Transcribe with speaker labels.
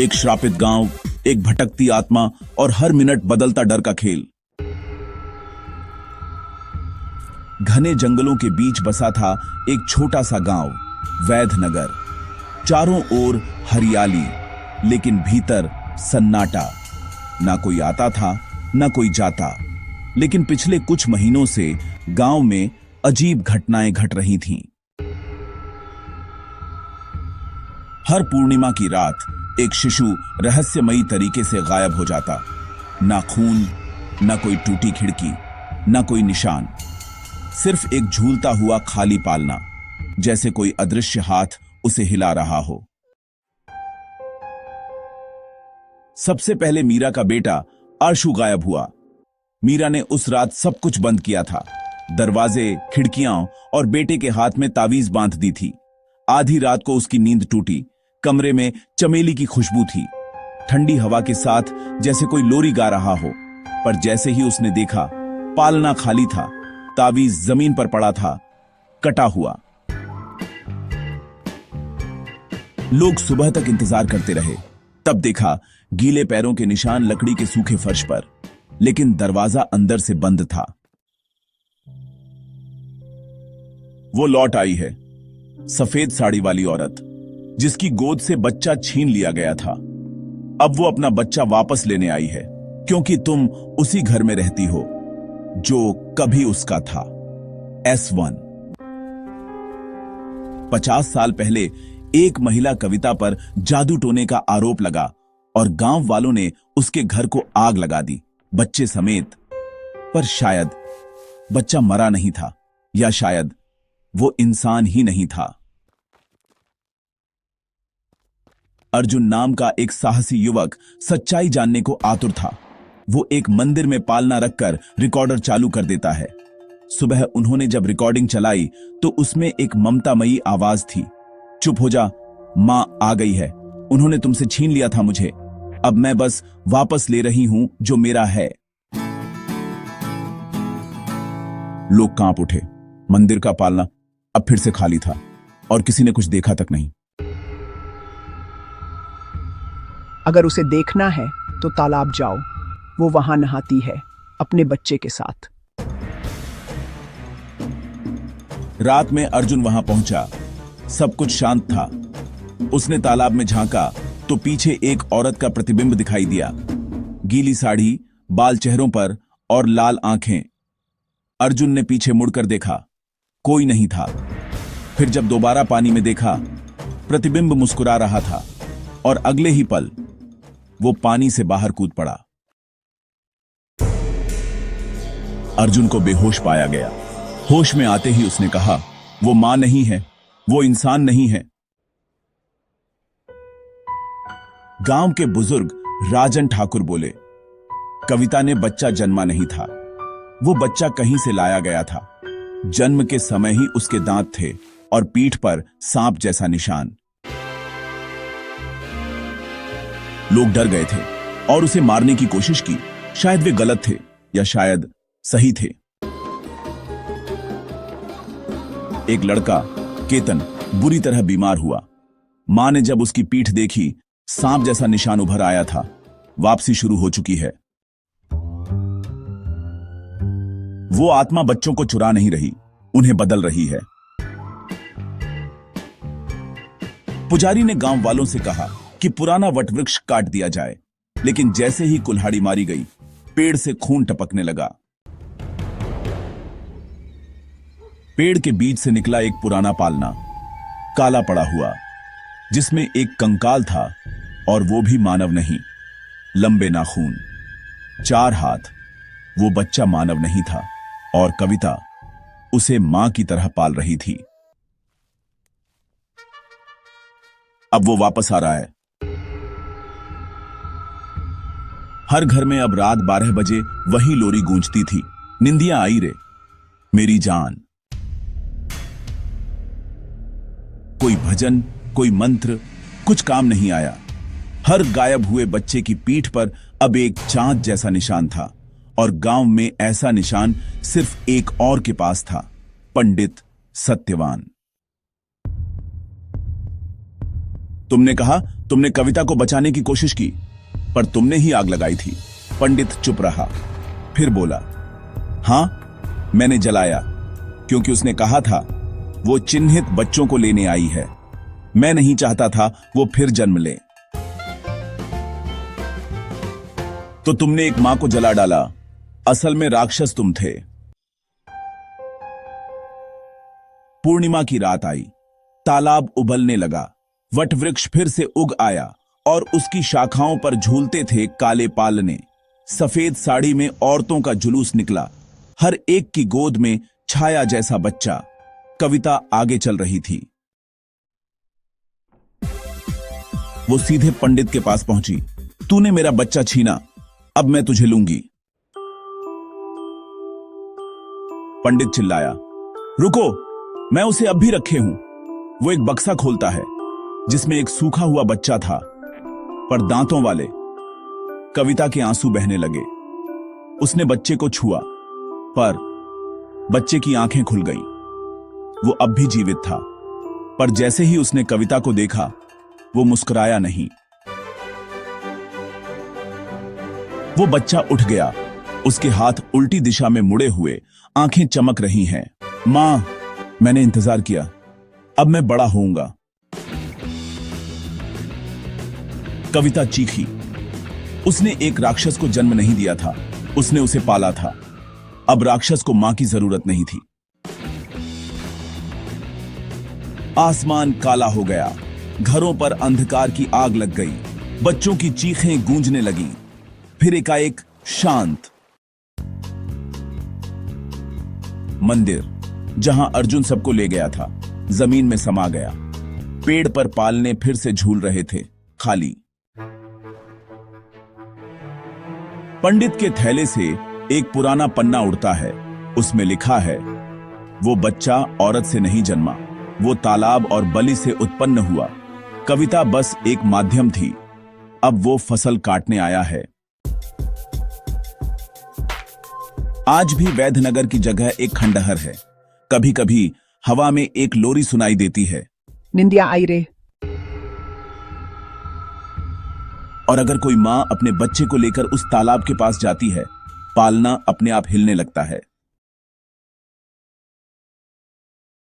Speaker 1: एक श्रापित गांव, एक भटकती आत्मा और हर मिनट बदलता डर का खेल। घने जंगलों के बीच बसा था एक छोटा सा गांव, वैधनगर। चारों ओर हरियाली, लेकिन भीतर सन्नाटा। ना कोई आता था, ना कोई जाता। लेकिन पिछले कुछ महीनों से गांव में अजीब घटनाएं घट रही थीं। हर पूर्णिमा की रात एक शिशु रहस्यमयी तरीके से गायब हो जाता। ना खून, ना कोई टूटी खिड़की, ना कोई निशान, सिर्फ एक झूलता हुआ खाली पालना, जैसे कोई अदृश्य हाथ उसे हिला रहा हो। सबसे पहले मीरा का बेटा आशु गायब हुआ। मीरा ने उस रात सब कुछ बंद किया था, दरवाजे, खिड़कियां और बेटे के हाथ में तावीज बांध दी थी। आधी रात को उसकी नींद टूटी। कमरे में चमेली की खुशबू थी, ठंडी हवा के साथ, जैसे कोई लोरी गा रहा हो। पर जैसे ही उसने देखा, पालना खाली था, तावीज जमीन पर पड़ा था, कटा हुआ। लोग सुबह तक इंतजार करते रहे। तब देखा गीले पैरों के निशान लकड़ी के सूखे फर्श पर, लेकिन दरवाजा अंदर से बंद था। वो लौट आई है, सफेद साड़ी वाली औरत, जिसकी गोद से बच्चा छीन लिया गया था। अब वो अपना बच्चा वापस लेने आई है, क्योंकि तुम उसी घर में रहती हो जो कभी उसका था। S1। 50 साल पहले एक महिला कविता पर जादू टोने का आरोप लगा और गांव वालों ने उसके घर को आग लगा दी, बच्चे समेत। पर शायद बच्चा मरा नहीं था, या शायद वो इंसान ही नहीं था। अर्जुन नाम का एक साहसी युवक सच्चाई जानने को आतुर था। वो एक मंदिर में पालना रखकर रिकॉर्डर चालू कर देता है। सुबह उन्होंने जब रिकॉर्डिंग चलाई तो उसमें एक ममतामयी आवाज थी, चुप हो जा, मां आ गई है, उन्होंने तुमसे छीन लिया था मुझे, अब मैं बस वापस ले रही हूं जो मेरा है। लोग कांप उठे। मंदिर का पालना अब फिर से खाली था और किसी ने कुछ देखा तक नहीं।
Speaker 2: अगर उसे देखना है तो तालाब जाओ, वो वहां नहाती है अपने बच्चे के साथ।
Speaker 1: रात में अर्जुन वहां पहुंचा। सब कुछ शांत था। उसने तालाब में झांका तो पीछे एक औरत का प्रतिबिंब दिखाई दिया। गीली साड़ी, बाल चेहरों पर और लाल आंखें। अर्जुन ने पीछे मुड़कर देखा, कोई नहीं था। फिर जब दोबारा पानी में देखा, प्रतिबिंब मुस्कुरा रहा था और अगले ही पल वो पानी से बाहर कूद पड़ा। अर्जुन को बेहोश पाया गया। होश में आते ही उसने कहा, वो मां नहीं है, वो इंसान नहीं है। गांव के बुजुर्ग राजन ठाकुर बोले, कविता ने बच्चा जन्मा नहीं था, वो बच्चा कहीं से लाया गया था। जन्म के समय ही उसके दांत थे और पीठ पर सांप जैसा निशान। लोग डर गए थे और उसे मारने की कोशिश की। शायद वे गलत थे या शायद सही थे। एक लड़का, केतन, बुरी तरह बीमार हुआ। मां ने जब उसकी पीठ देखी, सांप जैसा निशान उभर आया था। वापसी शुरू हो चुकी है। वो आत्मा बच्चों को चुरा नहीं रही, उन्हें बदल रही है। पुजारी ने गांव वालों से कहा कि पुराना वटवृक्ष काट दिया जाए, लेकिन जैसे ही कुल्हाड़ी मारी गई, पेड़ से खून टपकने लगा। पेड़ के बीच से निकला एक पुराना पालना, काला पड़ा हुआ, जिसमें एक कंकाल था, और वो भी मानव नहीं। लंबे नाखून, 4 हाथ। वो बच्चा मानव नहीं था और कविता उसे मां की तरह पाल रही थी। अब वो वापस आ रहा है। हर घर में अब रात 12 बजे वही लोरी गूंजती थी, निंदिया आई रे मेरी जान। कोई भजन, कोई मंत्र, कुछ काम नहीं आया। हर गायब हुए बच्चे की पीठ पर अब एक चांद जैसा निशान था, और गांव में ऐसा निशान सिर्फ एक और के पास था, पंडित सत्यवान। तुमने कहा तुमने कविता को बचाने की कोशिश की, पर तुमने ही आग लगाई थी। पंडित चुप रहा, फिर बोला, हां, मैंने जलाया, क्योंकि उसने कहा था वो चिन्हित बच्चों को लेने आई है। मैं नहीं चाहता था वो फिर जन्म ले। तो तुमने एक मां को जला डाला। असल में राक्षस तुम थे। पूर्णिमा की रात आई। तालाब उबलने लगा। वटवृक्ष फिर से उग आया और उसकी शाखाओं पर झूलते थे काले पालने। सफेद साड़ी में औरतों का जुलूस निकला। हर एक की गोद में छाया जैसा बच्चा। कविता आगे चल रही थी। वो सीधे पंडित के पास पहुंची। तूने मेरा बच्चा छीना, अब मैं तुझे लूंगी। पंडित चिल्लाया, रुको, मैं उसे अब भी रखे हूं। वो एक बक्सा खोलता है जिसमें एक सूखा हुआ बच्चा था, पर दांतों वाले। कविता के आंसू बहने लगे। उसने बच्चे को छुआ, पर बच्चे की आंखें खुल गईं। वो अब भी जीवित था, पर जैसे ही उसने कविता को देखा, वो मुस्कुराया नहीं। वो बच्चा उठ गया। उसके हाथ उल्टी दिशा में मुड़े हुए, आंखें चमक रही हैं। मां, मैंने इंतजार किया, अब मैं बड़ा होऊंगा। कविता चीखी। उसने एक राक्षस को जन्म नहीं दिया था, उसने उसे पाला था। अब राक्षस को मां की जरूरत नहीं थी। आसमान काला हो गया। घरों पर अंधकार की आग लग गई। बच्चों की चीखें गूंजने लगीं। फिर एकाएक शांत। मंदिर, जहां अर्जुन सबको ले गया था, जमीन में समा गया। पेड़ पर पालने फिर से झूल रहे थे, खाली। पंडित के थैले से एक पुराना पन्ना उड़ता है। उसमें लिखा है, वो बच्चा औरत से नहीं जन्मा, वो तालाब और बलि से उत्पन्न हुआ। कविता बस एक माध्यम थी, अब वो फसल काटने आया है। आज भी वैधनगर की जगह एक खंडहर है। कभी कभी हवा में एक लोरी सुनाई देती है,
Speaker 2: निंदिया आई रे।
Speaker 1: और अगर कोई मां अपने बच्चे को लेकर उस तालाब के पास जाती है, पालना अपने आप हिलने लगता है।